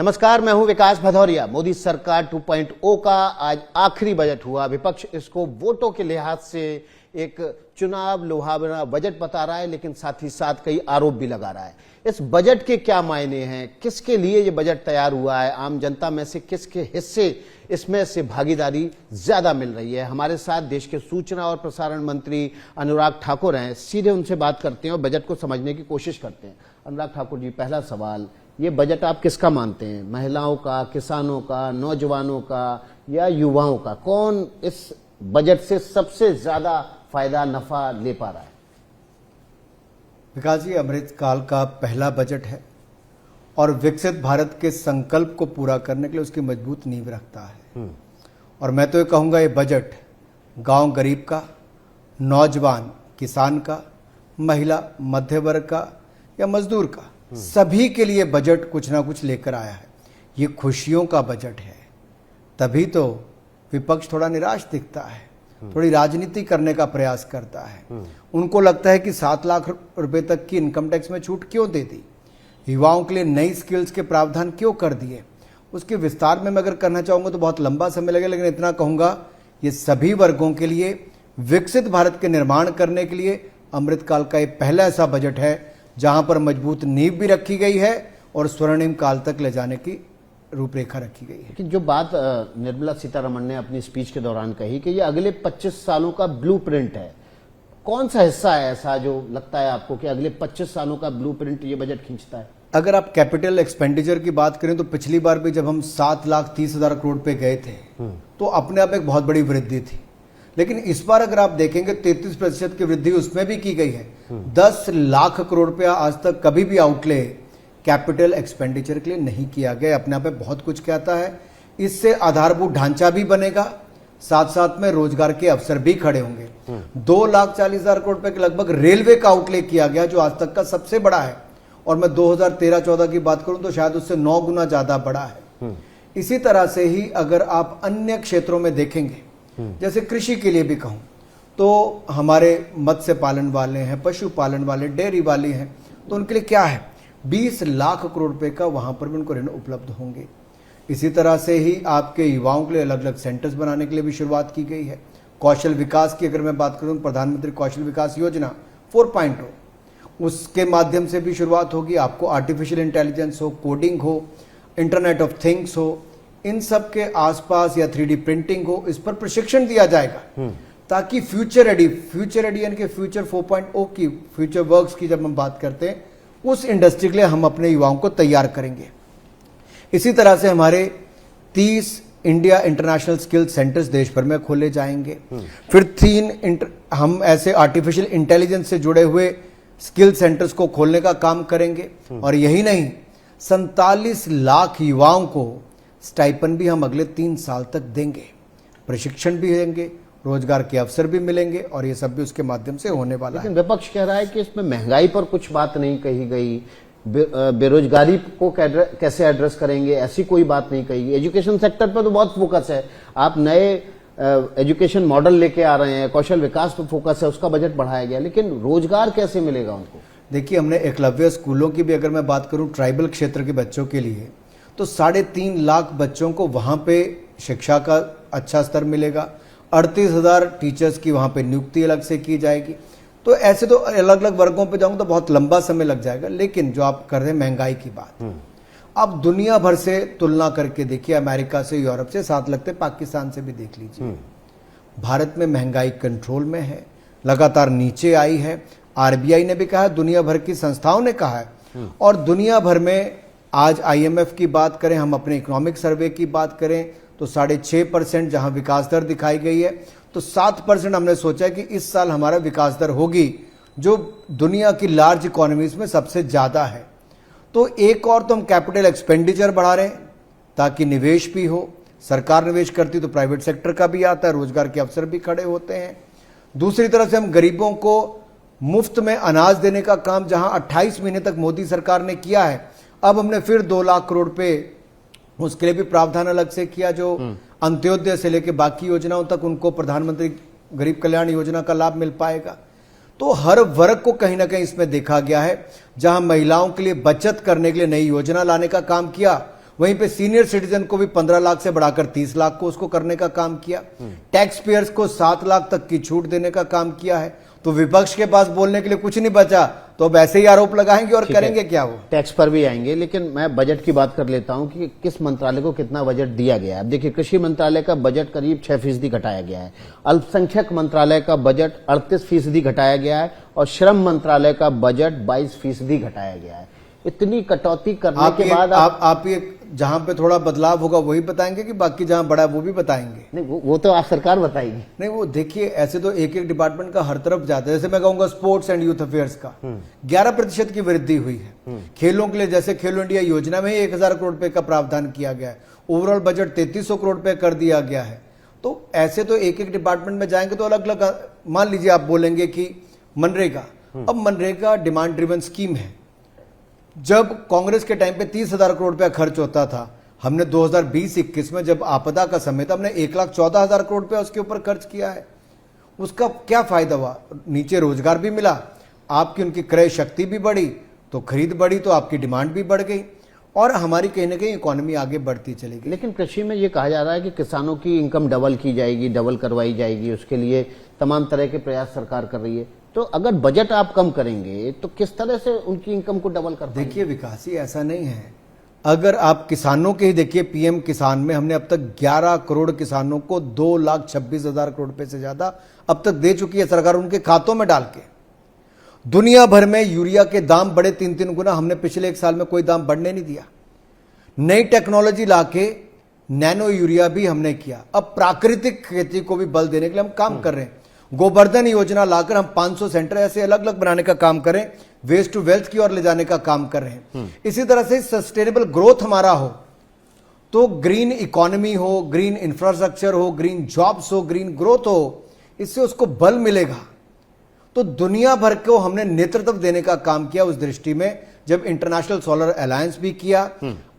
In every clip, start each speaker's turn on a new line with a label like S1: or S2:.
S1: नमस्कार, मैं हूं विकास भदौरिया। मोदी सरकार 2.0 का आज आखिरी बजट हुआ। विपक्ष इसको वोटों के लिहाज से एक चुनाव लुभावना बजट बता रहा है, लेकिन साथ ही साथ कई आरोप भी लगा रहा है। इस बजट के क्या मायने हैं, किसके लिए ये बजट तैयार हुआ है, आम जनता में से किसके हिस्से इसमें से भागीदारी ज्यादा मिल रही है। हमारे साथ देश के सूचना और प्रसारण मंत्री अनुराग ठाकुर हैं। सीधे उनसे बात करते हैं और बजट को समझने की कोशिश करते हैं। अनुराग ठाकुर जी, पहला सवाल, ये बजट आप किसका मानते हैं? महिलाओं का, किसानों का, नौजवानों का या युवाओं का? कौन इस बजट से सबसे ज्यादा फायदा नफा ले पा रहा है?
S2: विकास जी, अमृतकाल का पहला बजट है और विकसित भारत के संकल्प को पूरा करने के लिए उसकी मजबूत नींव रखता है। और मैं तो ये कहूँगा, ये बजट गांव गरीब का, नौजवान किसान का, महिला मध्य वर्ग का या मजदूर का, सभी के लिए बजट कुछ ना कुछ लेकर आया है। ये खुशियों का बजट है। तभी तो विपक्ष थोड़ा निराश दिखता है, थोड़ी राजनीति करने का प्रयास करता है। उनको लगता है कि 7 लाख रुपए तक की इनकम टैक्स में छूट क्यों दे दी, युवाओं के लिए नई स्किल्स के प्रावधान क्यों कर दिए। उसके विस्तार में मैं अगर करना चाहूँगा तो बहुत लंबा समय लगेगा, लेकिन इतना कहूँगा, ये सभी वर्गों के लिए विकसित भारत के निर्माण करने के लिए अमृतकाल का ये पहला ऐसा बजट है जहां पर मजबूत नींव भी रखी गई है और स्वर्णिम काल तक ले जाने की रूपरेखा रखी गई है।
S1: लेकिन जो बात निर्मला सीतारमण ने अपनी स्पीच के दौरान कही कि ये अगले 25 सालों का ब्लूप्रिंट है, कौन सा हिस्सा है ऐसा जो लगता है आपको कि अगले 25 सालों का ब्लूप्रिंट ये बजट खींचता है?
S2: अगर आप कैपिटल एक्सपेंडिचर की बात करें तो पिछली बार भी जब हम 7,30,000 करोड़ पे गए थे तो अपने आप एक बहुत बड़ी वृद्धि थी। लेकिन इस बार अगर आप देखेंगे 33% की वृद्धि उसमें भी की गई है। 10 लाख करोड़ रुपया आज तक कभी भी आउटले कैपिटल एक्सपेंडिचर के लिए नहीं किया गया। अपने आप में बहुत कुछ कहता है। इससे आधारभूत ढांचा भी बनेगा, साथ साथ में रोजगार के अवसर भी खड़े होंगे। 2,40,000 करोड़ रुपए के लगभग रेलवे का आउटले किया गया, जो आज तक का सबसे बड़ा है। और मैं 2013-14 की बात करूं तो शायद उससे 9 गुना ज्यादा बड़ा है। इसी तरह से ही अगर आप अन्य क्षेत्रों में देखेंगे, जैसे कृषि के लिए भी कहूं तो हमारे मत्स्य पालन वाले हैं, पशु पालन वाले, डेयरी वाले हैं, तो उनके लिए क्या है, 20 लाख करोड़ रुपए का वहां पर भी उनको ऋण उपलब्ध होंगे। इसी तरह से ही आपके युवाओं के लिए अलग अलग सेंटर्स बनाने के लिए भी शुरुआत की गई है। कौशल विकास की अगर मैं बात करूं, प्रधानमंत्री कौशल विकास योजना 4.0, उसके माध्यम से भी शुरुआत होगी। आपको आर्टिफिशियल इंटेलिजेंस हो, कोडिंग हो, इंटरनेट ऑफ थिंग्स हो, इन सब के आसपास या 3D प्रिंटिंग हो, इस पर प्रशिक्षण दिया जाएगा ताकि फ्यूचर रेडी यानी कि फ्यूचर 4.0 की, फ्यूचर वर्क्स की जब हम बात करते हैं, उस इंडस्ट्री के लिए हम अपने युवाओं को तैयार करेंगे। इसी तरह से हमारे 30 इंडिया इंटरनेशनल स्किल सेंटर्स देश भर में खोले जाएंगे। फिर 3 हम ऐसे आर्टिफिशियल इंटेलिजेंस से जुड़े हुए स्किल सेंटर्स को खोलने का काम करेंगे। और यही नहीं, 47 लाख युवाओं को स्टाइपन भी हम अगले 3 साल तक देंगे, प्रशिक्षण भी देंगे, रोजगार के अवसर भी मिलेंगे, और ये सब भी उसके माध्यम से होने वाला है।
S1: लेकिन विपक्ष कह रहा है कि इसमें महंगाई पर कुछ बात नहीं कही गई, बेरोजगारी को कैसे एड्रेस करेंगे, ऐसी कोई बात नहीं कही गई। एजुकेशन सेक्टर पर तो बहुत फोकस है, आप नए एजुकेशन मॉडल लेके आ रहे हैं, कौशल विकास पर फोकस है, उसका बजट बढ़ाया गया, लेकिन रोजगार कैसे मिलेगा उनको?
S2: देखिए, हमने एकलव्य स्कूलों की भी अगर मैं बात करूं, ट्राइबल क्षेत्र के बच्चों के लिए तो 3.5 लाख बच्चों को वहां पे शिक्षा का अच्छा स्तर मिलेगा। 38,000 टीचर्स की वहां पे नियुक्ति अलग से की जाएगी। तो ऐसे तो अलग अलग वर्गों पे जाऊंगा तो बहुत लंबा समय लग जाएगा। लेकिन जो आप कर रहे हैं महंगाई की बात, आप दुनिया भर से तुलना करके देखिए, अमेरिका से, यूरोप से, साथ लगते पाकिस्तान से भी देख लीजिए। भारत में महंगाई कंट्रोल में है, लगातार नीचे आई है। RBI ने भी कहा है, दुनिया भर की संस्थाओं ने कहा है। और दुनिया भर में आज IMF की बात करें, हम अपने इकोनॉमिक सर्वे की बात करें तो 6.5% जहां विकास दर दिखाई गई है, तो 7% हमने सोचा है कि इस साल हमारा विकास दर होगी, जो दुनिया की लार्ज इकोनॉमीज में सबसे ज्यादा है। तो एक और तो हम कैपिटल एक्सपेंडिचर बढ़ा रहे हैं ताकि निवेश भी हो। सरकार निवेश करती तो प्राइवेट सेक्टर का भी आता है, रोजगार के अवसर भी खड़े होते हैं। दूसरी तरफ से हम गरीबों को मुफ्त में अनाज देने का काम जहां 28 महीने तक मोदी सरकार ने किया है, अब हमने फिर 2 लाख करोड़ पे उसके लिए भी प्रावधान अलग से किया, जो अंत्योदय से लेकर बाकी योजनाओं तक उनको प्रधानमंत्री गरीब कल्याण योजना का लाभ मिल पाएगा। तो हर वर्ग को कहीं ना कहीं इसमें देखा गया है। जहां महिलाओं के लिए बचत करने के लिए नई योजना लाने का काम किया, वहीं पे सीनियर सिटीजन को भी 15 लाख से बढ़ाकर 30 लाख को उसको करने का काम किया। टैक्स पेयर्स को 7 लाख तक की छूट देने का काम किया है। तो विपक्ष के पास बोलने के लिए कुछ नहीं बचा, तो अब ऐसे ही आरोप लगाएंगे और करेंगे क्या वो।
S1: टैक्स पर भी आएंगे, लेकिन मैं बजट की बात कर लेता हूं कि किस मंत्रालय को कितना बजट दिया गया है। अब देखिए, कृषि मंत्रालय का बजट करीब 6% घटाया गया है, अल्पसंख्यक मंत्रालय का बजट 38% घटाया गया है और श्रम मंत्रालय का बजट 22% घटाया गया है। इतनी कटौती करने के बाद
S2: आप ये जहां पे थोड़ा बदलाव होगा वही बताएंगे कि बाकी जहां बड़ा है वो भी बताएंगे?
S1: नहीं, वो तो आप सरकार बताएगी।
S2: नहीं, वो देखिए, ऐसे तो एक एक डिपार्टमेंट का हर तरफ जाता है। जैसे मैं कहूंगा स्पोर्ट्स एंड यूथ अफेयर्स का 11% की वृद्धि हुई है। खेलों के लिए जैसे खेलो इंडिया योजना में 1000 करोड़ रुपए का प्रावधान किया गया है। ओवरऑल बजट 3300 करोड़ रुपए कर दिया गया है। तो ऐसे तो एक एक डिपार्टमेंट में जाएंगे तो अलग अलग, मान लीजिए आप बोलेंगे कि मनरेगा, अब मनरेगा डिमांड ड्रिवन स्कीम है। जब कांग्रेस के टाइम पे 30,000 करोड़ रुपया खर्च होता था, हमने 2020-21 में जब आपदा का समय था, हमने 1,14,000 करोड़ रुपया उसके ऊपर खर्च किया है। उसका क्या फायदा हुआ? नीचे रोजगार भी मिला, आपकी उनकी क्रय शक्ति भी बढ़ी, तो खरीद बढ़ी, तो आपकी डिमांड भी बढ़ गई और हमारी कहीं ना कहीं इकोनॉमी आगे बढ़ती चलेगी।
S1: लेकिन कृषि में ये कहा जा रहा है कि किसानों की इनकम डबल की जाएगी, डबल करवाई जाएगी, उसके लिए तमाम तरह के प्रयास सरकार कर रही है। तो अगर बजट आप कम करेंगे तो किस तरह से उनकी इनकम को डबल कर पाएंगे?
S2: देखिए विकास जी, ऐसा नहीं है। अगर आप किसानों के ही देखिए, पीएम किसान में हमने अब तक 11 करोड़ किसानों को 2,26,000 करोड़ रुपए से ज्यादा अब तक दे चुकी है सरकार उनके खातों में डाल के। दुनिया भर में यूरिया के दाम बढ़े 3-3 गुना, हमने पिछले 1 साल में कोई दाम बढ़ने नहीं दिया। नई टेक्नोलॉजी लाके नैनो यूरिया भी हमने किया। अब प्राकृतिक खेती को भी बल देने के लिए हम काम कर रहे हैं। गोवर्धन योजना लाकर हम 500 सेंटर ऐसे अलग अलग बनाने का काम करें, वेस्ट टू वेल्थ की ओर ले जाने का काम कर रहे हैं। इसी तरह से सस्टेनेबल ग्रोथ हमारा हो, तो ग्रीन इकोनॉमी हो, ग्रीन इंफ्रास्ट्रक्चर हो, ग्रीन जॉब्स हो, ग्रीन ग्रोथ हो, इससे उसको बल मिलेगा। तो दुनिया भर को हमने नेतृत्व देने का काम किया उस दृष्टि में, जब इंटरनेशनल सोलर अलायंस भी किया।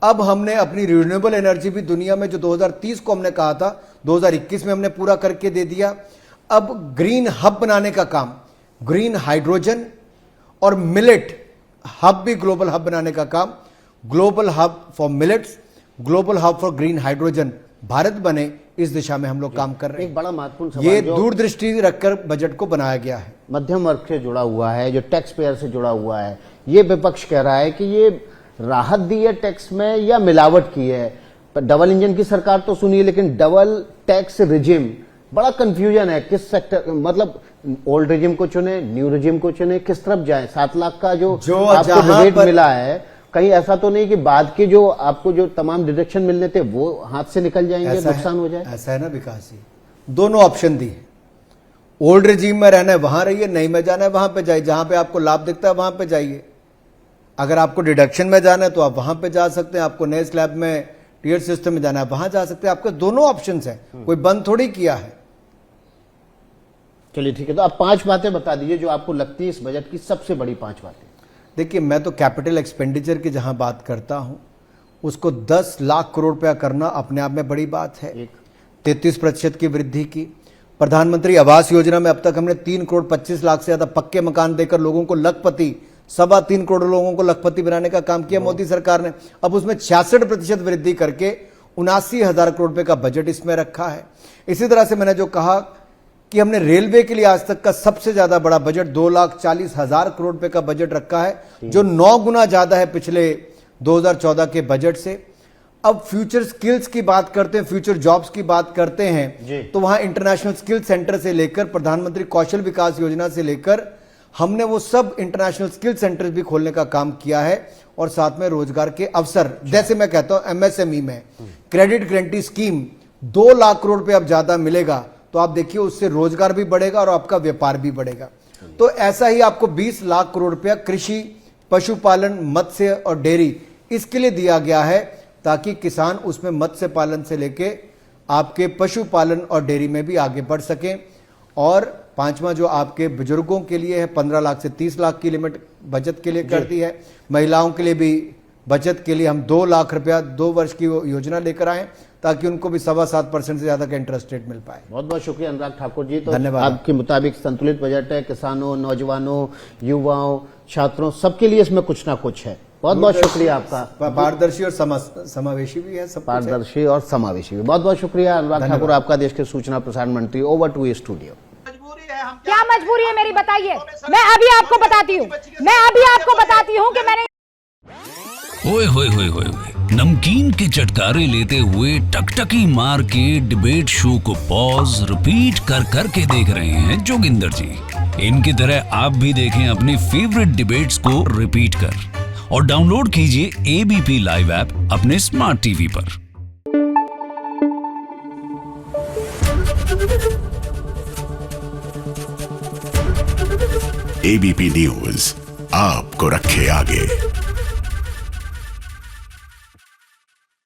S2: अब हमने अपनी रिन्यूएबल एनर्जी भी दुनिया में, जो 2030 को हमने कहा था, 2021 में हमने पूरा करके दे दिया। अब ग्रीन हब बनाने का काम, ग्रीन हाइड्रोजन और मिलेट हब भी, ग्लोबल हब बनाने का काम, global hub for millets, global hub for green hydrogen Bharat बने, इस दिशा में हम लोग काम कर रहे हैं।
S1: एक बड़ा महत्वपूर्ण सवाल,
S2: ये दूरदृष्टि रखकर बजट को बनाया गया है।
S1: मध्यम वर्ग से जुड़ा हुआ है, जो टैक्स पेयर से जुड़ा हुआ है, ये विपक्ष कह रहा है कि ये राहत दी है टैक्स में या मिलावट की है। डबल इंजन की सरकार तो सुनिए, लेकिन डबल टैक्स रिजिम, बड़ा कंफ्यूजन है। किस सेक्टर, मतलब ओल्ड रिजिम को चुने, न्यू रिजिम को चुने, किस तरफ जाए? 7 लाख का जो आपको रिबेट मिला है, कहीं ऐसा तो नहीं कि बाद के जो आपको जो तमाम डिडक्शन मिलने थे वो हाथ से निकल जाएंगे, नुकसान हो जाए?
S2: ऐसा है ना विकास जी, दोनों ऑप्शन दिए। ओल्ड रिजीम में रहना है वहां रहिए, नई में जाना है वहां पे जाइए, जहां पे आपको लाभ दिखता है वहां पे जाइए। अगर आपको डिडक्शन में जाना है तो आप वहां पे जा सकते हैं, आपको नए स्लैब में टीयर सिस्टम में जाना है वहां जा सकते हैं। आपके दोनों ऑप्शन है, कोई बंद थोड़ी किया है।
S1: चलिए ठीक है, तो आप 5 बातें बता दीजिए जो आपको लगती है इस बजट की सबसे बड़ी 5 बातें।
S2: देखिए, मैं तो कैपिटल एक्सपेंडिचर की जहां बात करता हूं, उसको 10 लाख करोड़ रुपया करना अपने आप में बड़ी बात है। 33% की वृद्धि की। प्रधानमंत्री आवास योजना में अब तक हमने 3 करोड़ 25 लाख से ज्यादा पक्के मकान देकर लोगों को लखपति, 3.25 करोड़ लोगों को लखपति बनाने का काम किया मोदी सरकार ने। अब उसमें 66% वृद्धि करके 79,000 करोड़ रुपए का बजट इसमें रखा है। इसी तरह से मैंने जो कहा कि हमने रेलवे के लिए आज तक का सबसे ज्यादा बड़ा बजट 2,40,000 करोड़ रुपए का बजट रखा है, जो 9 गुना ज्यादा है पिछले 2014 के बजट से। अब फ्यूचर स्किल्स की बात करते हैं, फ्यूचर जॉब्स की बात करते हैं, तो वहां इंटरनेशनल स्किल सेंटर से लेकर प्रधानमंत्री कौशल विकास योजना से लेकर हमने वो सब इंटरनेशनल स्किल सेंटर भी खोलने का काम किया है। और साथ में रोजगार के अवसर, जैसे मैं कहता हूं एमएसएमई में credit guarantee scheme 2 lakh crore रुपए अब ज्यादा मिलेगा, तो आप देखिए उससे रोजगार भी बढ़ेगा और आपका व्यापार भी बढ़ेगा। तो ऐसा ही आपको 20 लाख करोड़ रुपया कृषि, पशुपालन, मत्स्य और डेयरी, इसके लिए दिया गया है, ताकि किसान उसमें मत्स्य पालन से लेके आपके पशुपालन और डेयरी में भी आगे बढ़ सकें। और 5वां जो आपके बुजुर्गों के लिए है, 15 लाख से 30 लाख की लिमिट बचत के लिए कर दी है। महिलाओं के लिए भी बचत के लिए हम 2 लाख रुपया 2 वर्ष की योजना लेकर आए, ताकि उनको भी 7.25% से ज्यादा का इंटरेस्ट रेट मिल पाए।
S1: बहुत बहुत शुक्रिया अनुराग ठाकुर जी। तो
S2: धन्यवाद।
S1: आपके मुताबिक संतुलित बजट है, किसानों, नौजवानों, युवाओं, छात्रों सबके लिए इसमें कुछ ना कुछ है। बहुत बहुत शुक्रिया आपका।
S2: पारदर्शी और समावेशी भी है, सब कुछ है।
S1: पारदर्शी और समावेशी भी। बहुत बहुत शुक्रिया अनुराग ठाकुर आपका, देश के सूचना प्रसारण मंत्री। Over to studio.
S3: क्या मजबूरी है मेरी, बताइए। मैं अभी आपको बताती हूँ कि मैंने
S4: ओए होए होए होए होए। नमकीन के चटकारे लेते हुए टकटकी मार के डिबेट शो को पॉज रिपीट कर करके देख रहे हैं जोगिंदर जी। इनकी तरह आप भी देखें अपनी फेवरेट डिबेट्स को रिपीट कर और डाउनलोड कीजिए एबीपी लाइव ऐप अपने स्मार्ट टीवी पर।
S5: एबीपी न्यूज आपको रखे आगे।